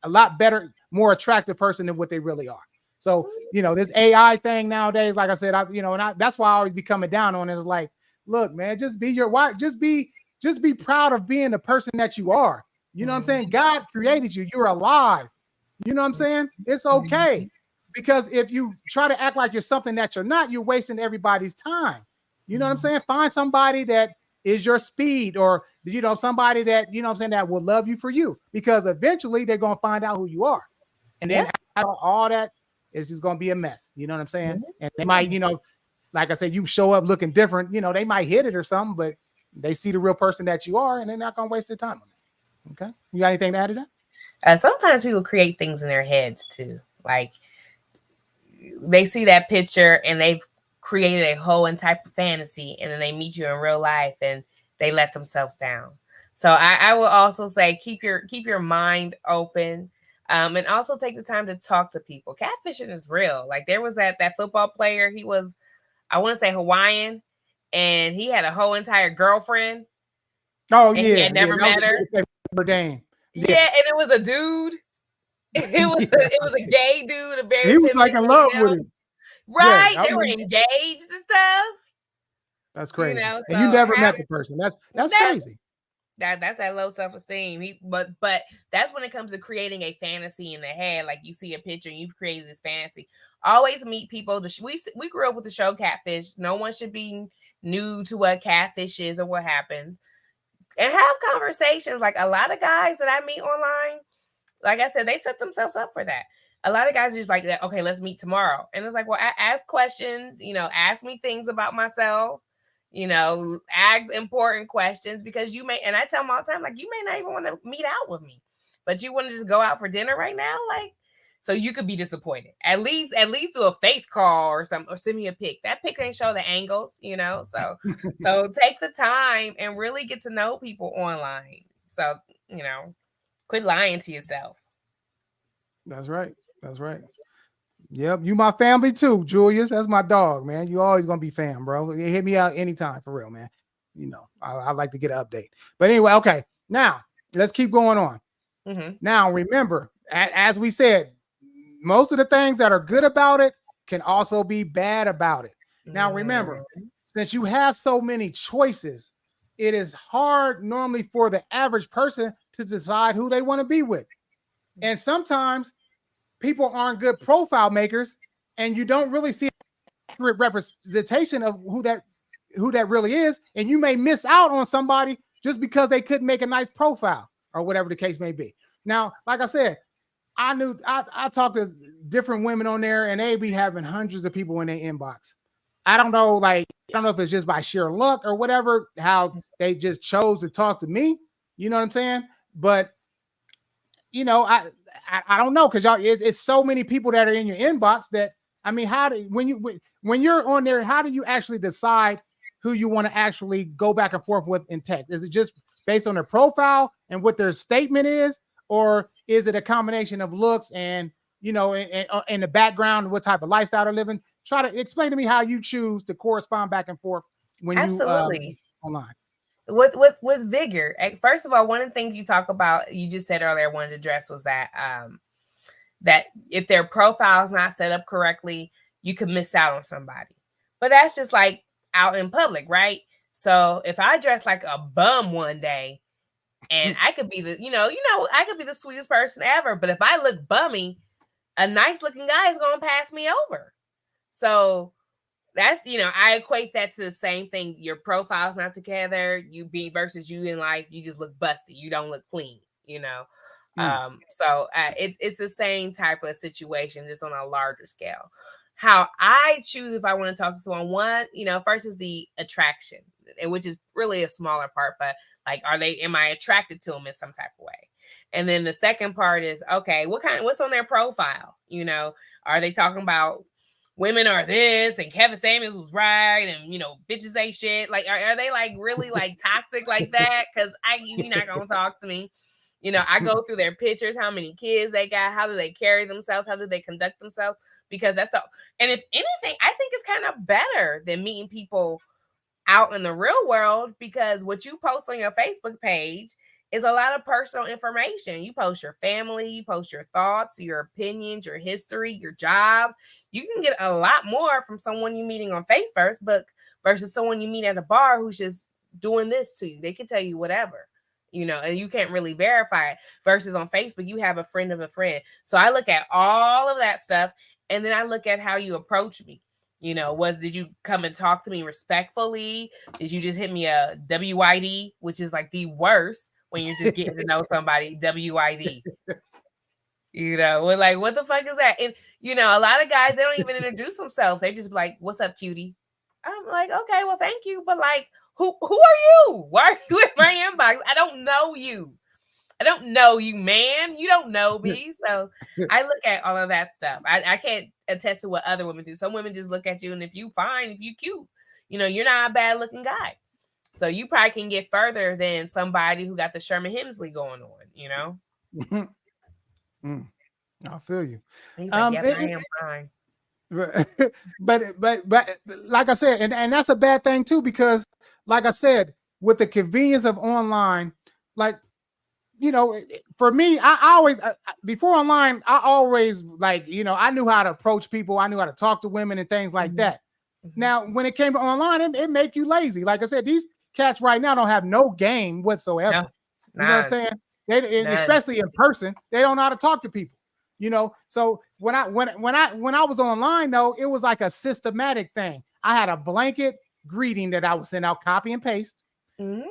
lot better, more attractive person than what they really are. So, this AI thing nowadays, like I said, that's why I always be coming down on it. It's like, look, man, just be your wife. Just be proud of being the person that you are. You know what I'm saying? God created you. You're alive. You know what I'm saying? It's okay. Because if you try to act like you're something that you're not, you're wasting everybody's time. You know what I'm saying? Find somebody that is your speed, or, somebody that, that will love you for you, because eventually they're going to find out who you are. And then all that is just going to be a mess. You know what I'm saying? And they might, like I said, you show up looking different, they might hit it or something, but they see the real person that you are, and they're not going to waste their time on that. Okay. You got anything to add to that? Sometimes people create things in their heads too. Like, they see that picture and they've created a whole type of fantasy, and then they meet you in real life and they let themselves down. So I will also say, keep your mind open, and also take the time to talk to people. Catfishing is real. Like, there was that football player. He was, I want to say, Hawaiian, and he had a whole entire girlfriend. Oh yeah, he had never met her. Yes. Yeah, and it was a dude. It was a gay dude. He was like in love with him. Right. They were engaged and stuff. That's crazy. And you never met the person. That's crazy. That's that low self-esteem. But that's when it comes to creating a fantasy in the head. Like, you see a picture and you've created this fantasy. Always meet people. We grew up with the show Catfish. No one should be new to what catfish is or what happens. And have conversations. Like, a lot of guys that I meet online, like I said, they set themselves up for that. A lot of guys are just like, okay, let's meet tomorrow. And it's like, well, ask questions, ask me things about myself, ask important questions, because you may, and I tell them all the time, like, you may not even want to meet out with me, but you want to just go out for dinner right now. Like, so you could be disappointed. At least do a face call or something, or send me a pic. That pic ain't show the angles, so take the time and really get to know people online. So, quit lying to yourself. That's right. Yep. You my family too, Julius. That's my dog, man. You always going to be fam, bro. Hit me out anytime, for real, man. I like to get an update. But anyway, okay. Now, let's keep going on. Now, remember, as we said, most of the things that are good about it can also be bad about it. Now, remember, since you have so many choices, it is hard normally for the average person to decide who they want to be with. And sometimes people aren't good profile makers, and you don't really see an accurate representation of who that really is. And you may miss out on somebody just because they couldn't make a nice profile, or whatever the case may be. Now, like I said, I talked to different women on there, and they be having hundreds of people in their inbox. I don't know if it's just by sheer luck or whatever, how they just chose to talk to me. You know what I'm saying? But I don't know, because y'all, it's so many people that are in your inbox that, I mean, when you're on there, how do you actually decide who you want to actually go back and forth with in text? Is it just based on their profile and what their statement is, or is it a combination of looks and in the background, what type of lifestyle they're living? Try to explain to me how you choose to correspond back and forth when you online. With vigor. First of all, one of the things you talk about, you just said earlier, I wanted to address, was that that if their profile is not set up correctly, you could miss out on somebody. But that's just like out in public, right? So if I dress like a bum one day, and I could be I could be the sweetest person ever, but if I look bummy, a nice looking guy is going to pass me over. So that's, I equate that to the same thing. Your profile's not together. Versus you in life, you just look busty. You don't look clean, So it's the same type of situation, just on a larger scale. How I choose if I want to talk to someone, one, first is the attraction, which is really a smaller part, but like, am I attracted to them in some type of way? And then the second part is, okay, what's on their profile? Are they talking about women are this and Kevin Samuels was right and bitches say shit. Like are they like really like toxic like that? Because you're not gonna talk to me. I go through their pictures, how many kids they got, how do they carry themselves, how do they conduct themselves, because that's all. And if anything, I think it's kind of better than meeting people out in the real world, because what you post on your Facebook page is a lot of personal information. You post your family, you post your thoughts, your opinions, your history, your jobs. You can get a lot more from someone you're meeting on Facebook versus someone you meet at a bar who's just doing this to you. They can tell you whatever, and you can't really verify it. Versus on Facebook, you have a friend of a friend. So I look at all of that stuff, and then I look at how you approach me. Did you come and talk to me respectfully? Did you just hit me a WID, which is like the worst when you're just getting to know somebody? WID. We're like, what the fuck is that? And a lot of guys, they don't even introduce themselves. They just be like, what's up, cutie? I'm like, okay, well, thank you. But like, who are you? Why are you in my inbox? I don't know you. I don't know you, man. You don't know me. So I look at all of that stuff. I can't attest to what other women do. Some women just look at you, and if you fine, if you cute, you're not a bad looking guy. So you probably can get further than somebody who got the Sherman Hemsley going on, I feel you. He's like, yes, I am fine. But like I said, and that's a bad thing too, because like I said, with the convenience of online, like, for me, I always, before online, I always like, I knew how to approach people. I knew how to talk to women and things like that. Now, when it came to online, it make you lazy. Like I said, these cats right now don't have no game whatsoever. You know what I'm saying? They, especially in person, they don't know how to talk to people. So when I was online though, it was like a systematic thing. I had a blanket greeting that I would send out, copy and paste.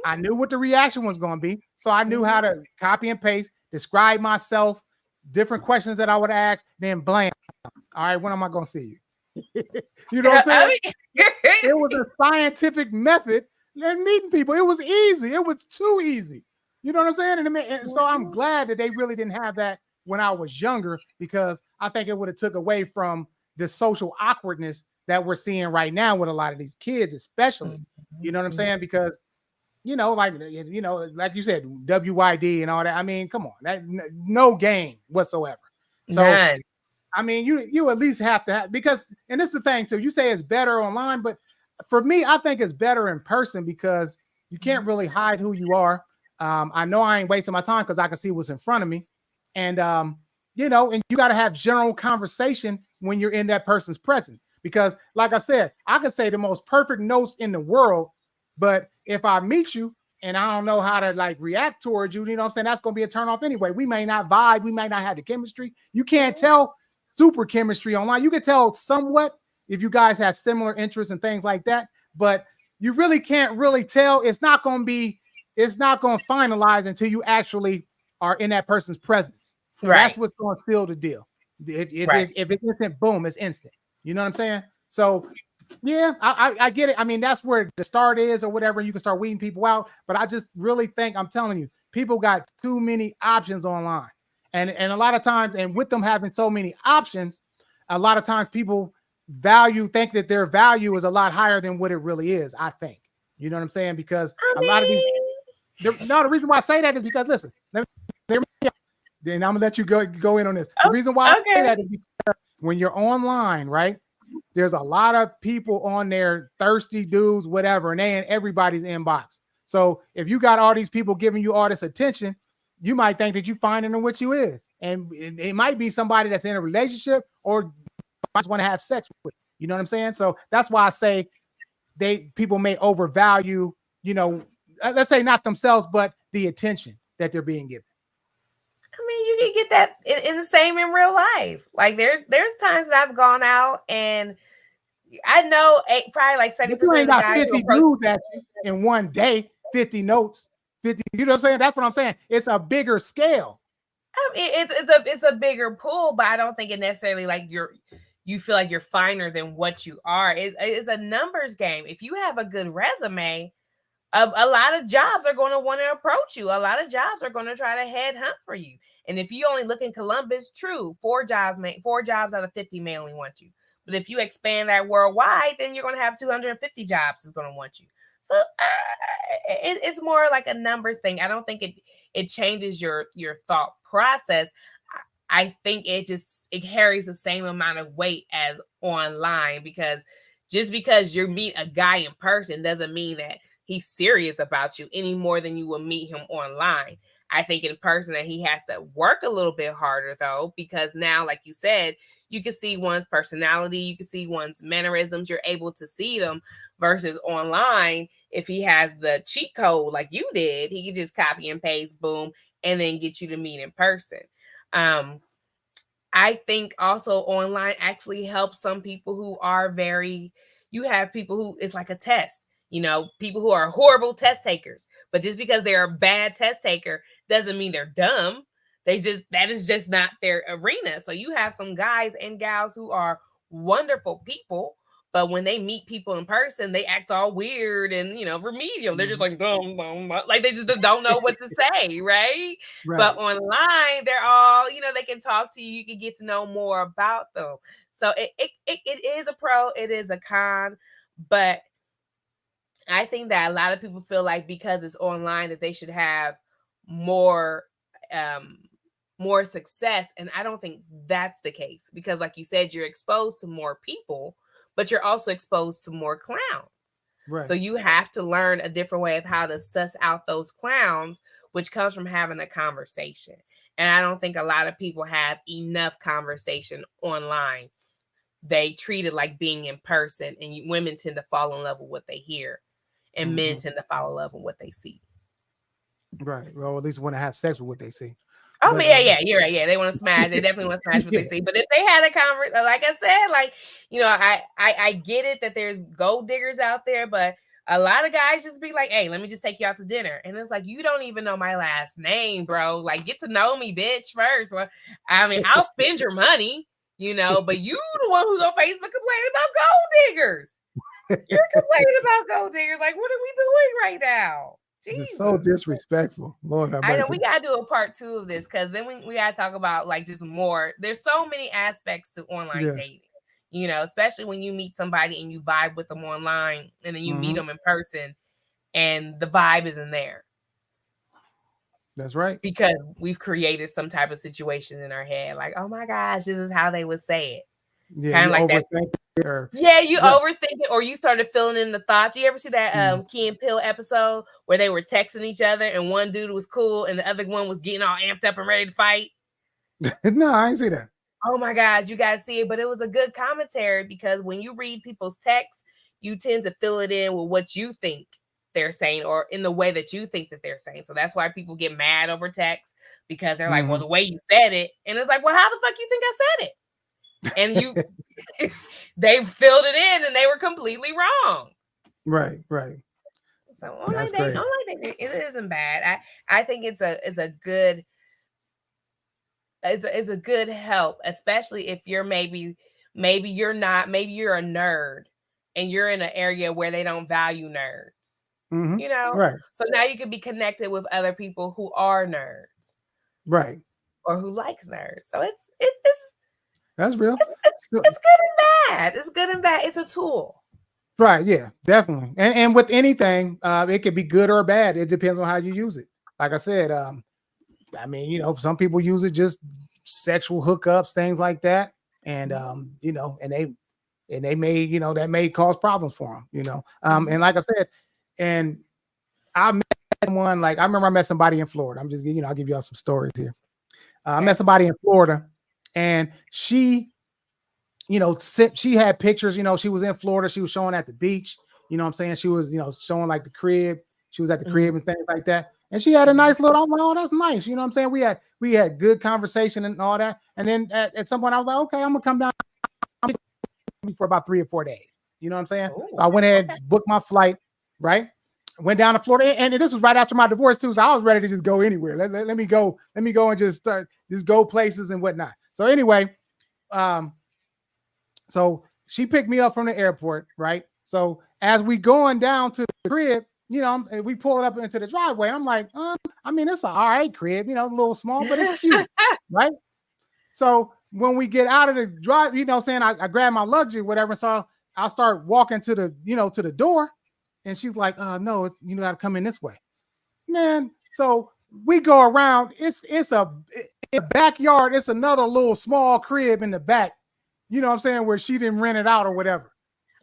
I knew what the reaction was going to be. So I knew how to copy and paste, describe myself, different questions that I would ask, then blam. All right, when am I going to see you? You know what I'm saying? It was a scientific method in meeting people. It was easy. It was too easy. You know what I'm saying? And so I'm glad that they really didn't have that when I was younger, because I think it would have took away from the social awkwardness that we're seeing right now with a lot of these kids, especially. You know what I'm saying? Because like you said, WID and all that. I mean, come on, that no game whatsoever. So, None. I mean, you at least have to have, because, and this is the thing too. You say it's better online, but for me, I think it's better in person, because you can't really hide who you are. I know I ain't wasting my time because I can see what's in front of me, and and you got to have general conversation when you're in that person's presence. Because, like I said, I could say the most perfect notes in the world, but if I meet you and I don't know how to like react towards you, you know what I'm saying? That's going to be a turn off anyway. We may not vibe. We might not have the chemistry. You can't tell super chemistry online. You can tell somewhat if you guys have similar interests and things like that, but you really can't really tell. It's not going to finalize until you actually are in that person's presence. Right. That's what's going to seal the deal. If it's instant, boom, it's instant. You know what I'm saying? So yeah, I get it. I mean, that's where the start is or whatever. You can start weeding people out. But I just really think, I'm telling you, people got too many options online. And a lot of times, and with them having so many options, a lot of times people think that their value is a lot higher than what it really is, I think. You know what I'm saying? Because a lot of these, the reason why I say that is because, listen, then I'm going to let you go in on this. The reason why I say that is because when you're online, right? There's a lot of people on there, thirsty dudes, whatever, and they in everybody's inbox. So if you got all these people giving you all this attention, you might think that you're finding them what you is. And it might be somebody that's in a relationship or just want to have sex with. You know what I'm saying? So that's why I say people may overvalue, let's say not themselves, but the attention that they're being given. I mean, you can get that in the same in real life. Like there's times that I've gone out and I know probably like 70% of the guys 50 dudes at you in one day, 50 notes, 50. You know what I'm saying? That's what I'm saying. It's a bigger scale. I mean, it's a bigger pool, but I don't think it necessarily like you feel like you're finer than what you are. It's a numbers game. If you have a good resume, a lot of jobs are going to want to approach you. A lot of jobs are going to try to headhunt for you. And if you only look in Columbus, true, 4 jobs out of 50 may only want you. But if you expand that worldwide, then you're going to have 250 jobs is going to want you. So it's more like a numbers thing. I don't think it changes your thought process. I think it carries the same amount of weight as online, because just because you meet a guy in person doesn't mean that he's serious about you any more than you will meet him online. I think in person that he has to work a little bit harder, though, because now, like you said, you can see one's personality, you can see one's mannerisms, you're able to see them, versus online, if he has the cheat code like you did, he can just copy and paste, boom, and then get you to meet in person. I think also online actually helps some people who are you have people who it's like a test, people who are horrible test takers, but just because they're a bad test taker doesn't mean they're dumb. That is just not their arena. So you have some guys and gals who are wonderful people, but when they meet people in person, they act all weird and, remedial. They're just like, dumb, like they just don't know what to say, right? But online, they're all, they can talk to you. You can get to know more about them. So it is a pro, it is a con, but I think that a lot of people feel like because it's online that they should have more success. And I don't think that's the case, because like you said, you're exposed to more people, but you're also exposed to more clowns. Right. So you have to learn a different way of how to suss out those clowns, which comes from having a conversation. And I don't think a lot of people have enough conversation online. They treat it like being in person, and women tend to fall in love with what they hear, and men tend to fall in love with what they see. Right. Well, at least want to have sex with what they see. Oh, but, yeah, you're right. Yeah, they want to smash. They definitely want to smash what they see. But if they had a conversation, like I said, I get it that there's gold diggers out there, but a lot of guys just be like, hey, let me just take you out to dinner. And it's like, you don't even know my last name, bro. Like, get to know me, bitch, first. Well, I'll spend your money, but you the one who's on Facebook complaining about gold diggers. You're complaining about gold diggers. Like, what are we doing right now? Jesus. It's so disrespectful. Lord have mercy. I know we gotta do a part 2 of this, because then we gotta talk about like just more. There's so many aspects to online dating, especially when you meet somebody and you vibe with them online, and then you meet them in person and the vibe isn't there. That's right. Because we've created some type of situation in our head, like, oh my gosh, this is how they would say it. Yeah, kind of like that. You overthink it, or you started filling in the thoughts. You ever see that Key and Peele episode where they were texting each other and one dude was cool and the other one was getting all amped up and ready to fight? No, I ain't see that. Oh my gosh, you gotta see it. But it was a good commentary, because when you read people's texts, you tend to fill it in with what you think they're saying, or in the way that you think that they're saying. So that's why people get mad over text, because they're like, well, the way you said it. And it's like, well, how the fuck you think I said it? And they filled it in and they were completely wrong. Right. So online dating, it isn't bad. I think it's a good help, especially if you're maybe you're a nerd and you're in an area where they don't value nerds. Right. So now you can be connected with other people who are nerds. Right. Or who likes nerds. So it's that's real. It's good and bad. It's good and bad. It's a tool. Right. Yeah, definitely. And with anything, it could be good or bad. It depends on how you use it. Like I said, some people use it just sexual hookups, things like that. And, and they may, that may cause problems for them, and like I said, and I met someone, like, I remember I met somebody in Florida. I'm just, I'll give y'all some stories here. I met somebody in Florida. And she, she had pictures, she was in Florida. She was showing at the beach. You know what I'm saying? She was, showing like the crib. She was at the crib and things like that. And she had a nice little, I'm like, oh, that's nice. You know what I'm saying? We had good conversation and all that. And then at some point I was like, okay, I'm going to come down for about 3 or 4 days. You know what I'm saying? Ooh, so I went ahead and booked my flight, right? Went down to Florida, and this was right after my divorce too. So I was ready to just go anywhere. Let me go and just go places and whatnot. So anyway, so she picked me up from the airport, right? So as we going down to the crib, you know, we pull it up into the driveway. I'm like, I mean, it's an all right crib, you know, a little small, but it's cute, right? So when we get out of the drive, you know what I'm saying, I grab my luggage, whatever. So I'll start walking to the, you know, to the door. And she's like, no, you got to come in this way. Man, so we go around. It's a backyard. It's another little small crib in the back, you know what I'm saying, where she didn't rent it out or whatever.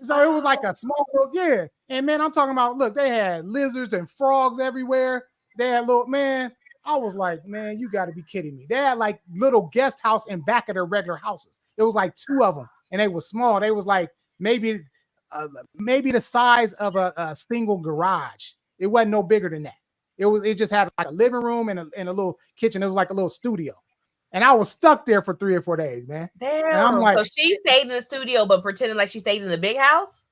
So it was like a small little, yeah. And man, I'm talking about, look, they had lizards and frogs everywhere. They had little, man, I was like, man, you got to be kidding me. They had like little guest house in back of their regular houses. It was like 2 of them, and they were small. They was like maybe the size of a single garage. It wasn't no bigger than that. It just had like a living room and a little kitchen. It was like a little studio. And I was stuck there for 3 or 4 days, man. Damn. And I'm like, so she stayed in the studio, but pretending like she stayed in the big house?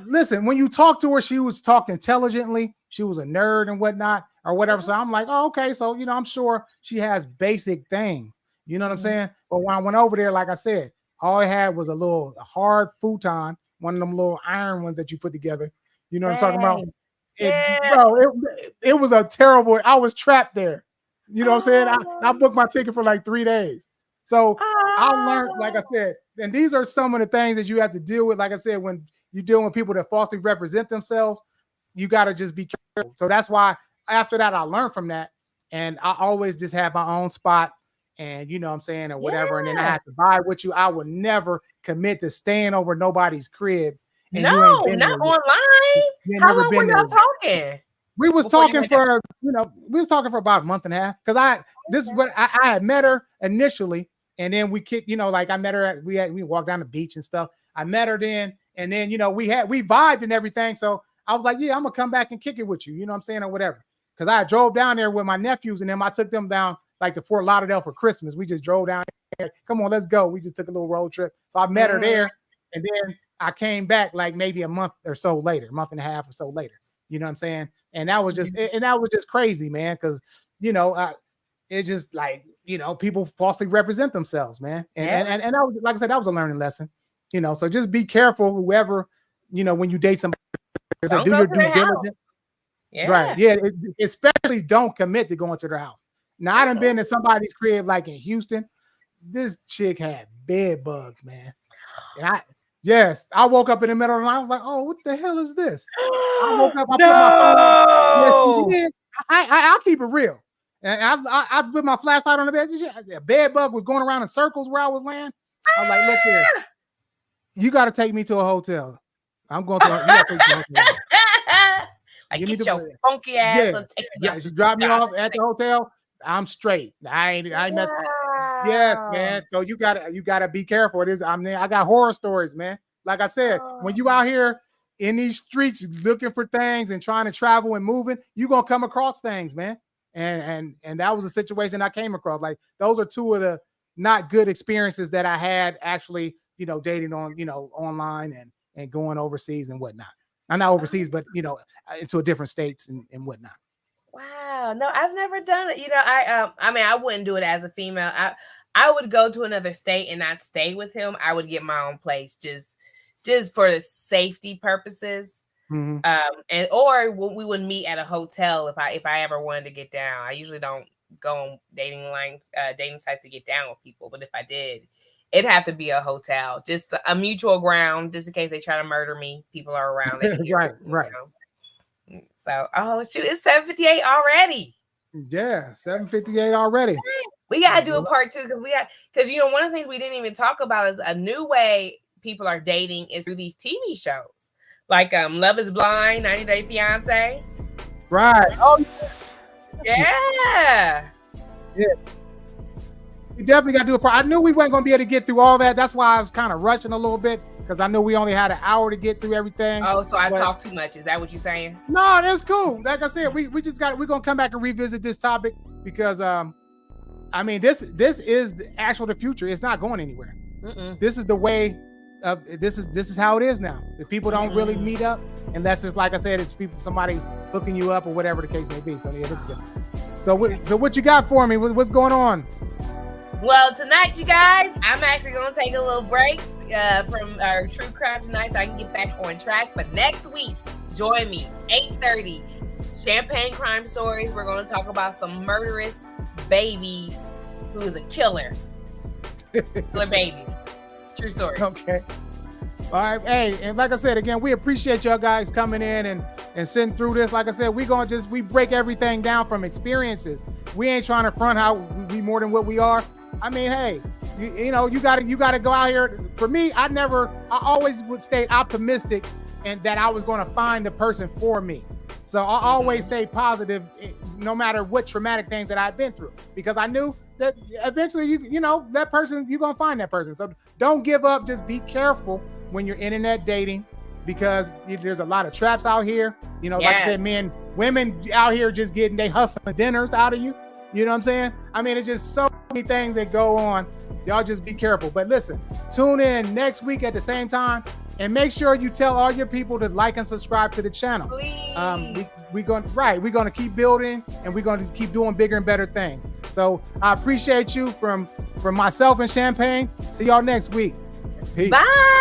Listen, when you talk to her, she was talking intelligently. She was a nerd and whatnot or whatever. So I'm like, oh, okay. So, you know, I'm sure she has basic things. You know what I'm saying? But when I went over there, like I said, all I had was a little hard futon, one of them little iron ones that you put together. You know what I'm talking about? It was a terrible, I was trapped there. You know what I'm saying? I booked my ticket for like 3 days. So I learned, like I said, and these are some of the things that you have to deal with. Like I said, when you're dealing with people that falsely represent themselves, you got to just be careful. So that's why after that, I learned from that. And I always just have my own spot and, you know what I'm saying, or whatever. And then I have to buy with you. I would never commit to staying over nobody's crib. And no, not online. How long were y'all talking? We was talking for, you know, about a month and a half. Because I had met her initially, and then we kicked, you know, like I met her we walked down the beach and stuff. I met her then, and then, you know, we vibed and everything. So I was like, yeah, I'm gonna come back and kick it with you, you know what I'm saying, or whatever. Because I drove down there with my nephews and them. I took them down like to Fort Lauderdale for Christmas. We just drove down there. Come on, let's go. We just took a little road trip. So I met her there, and then I came back like maybe a month or so later, month and a half or so later. You know what I'm saying? And that was just crazy, man. Because, you know, it's just like, you know, people falsely represent themselves, man. And that was, like I said, that was a learning lesson. You know, so just be careful, whoever, you know, when you date somebody, do your due diligence. Yeah. Right. Yeah. Especially don't commit to going to their house. Now, I done been in somebody's crib like in Houston. This chick had bed bugs, man. And I woke up in the middle of the night. I was like, oh, what the hell is this? I woke up. I put my phone. Yes, I'll keep it real. And I put my flashlight on the bed. A bed bug was going around in circles where I was laying. I was like, look here. You got to take me to a hotel. I'm going to. You got to take me to a hotel. Like, get your funky ass. Yeah, she dropped me off at the hotel. I'm straight. I ain't messing. Yes, man. So you gotta be careful. I got horror stories, man. Like I said, when you out here in these streets looking for things and trying to travel and moving, you're gonna come across things, man. And that was a situation I came across. Like, those are 2 of the not good experiences that I had actually, you know, dating on, you know, online and going overseas and whatnot. I'm not overseas, but, you know, into a different states and whatnot. Wow. No, I've never done it. You know, I mean, I wouldn't do it as a female. I would go to another state and not stay with him. I would get my own place just for safety purposes. Mm-hmm. Or we would meet at a hotel if I ever wanted to get down. I usually don't go on dating sites to get down with people, but if I did, it'd have to be a hotel, just a mutual ground, just in case they try to murder me. People are around. Right. Know? So, oh shoot, it's 7:58 already. Yeah, 7:58 already. We gotta do a part 2 because you know, one of the things we didn't even talk about is a new way people are dating is through these TV shows, like Love Is Blind, 90 Day Fiance. Right. Oh yeah. We definitely got to do a part. I knew we weren't going to be able to get through all that. That's why I was kind of rushing a little bit, because I knew we only had an hour to get through everything. Oh, so I talk too much. Is that what you're saying? No, that's cool. Like I said, we're going to come back and revisit this topic because, I mean, this is the future. It's not going anywhere. This is the way of, this is how it is now. The people don't really meet up unless it's, like I said, it's somebody hooking you up or whatever the case may be. So yeah, this is different. So what you got for me? What's going on? Well, tonight, you guys, I'm actually going to take a little break from our True Crime tonight so I can get back on track. But next week, Join me, 8:30. Champagne Crime Stories. We're going to talk about some murderous baby who is a killer. Killer babies. True story. Okay. All right. Hey, and like I said, again, we appreciate y'all guys coming in and sitting through this. Like I said, we break everything down from experiences. We ain't trying to front how we more than what we are. I mean, hey, you know, you gotta go out here. For me, I always would stay optimistic and that I was going to find the person for me. So I always stay positive no matter what traumatic things that I've been through, because I knew that eventually, you know, that person, you're going to find that person. So don't give up. Just be careful when you're internet dating, because there's a lot of traps out here. You know, like I said, women out here just they hustling dinners out of you. You know what I'm saying? I mean, it's just so many things that go on. Y'all just be careful. But listen, tune in next week at the same time, and make sure you tell all your people to like and subscribe to the channel. Please. We're going to keep building, and we're going to keep doing bigger and better things. So I appreciate you from myself and Champagne. See y'all next week. Peace. Bye.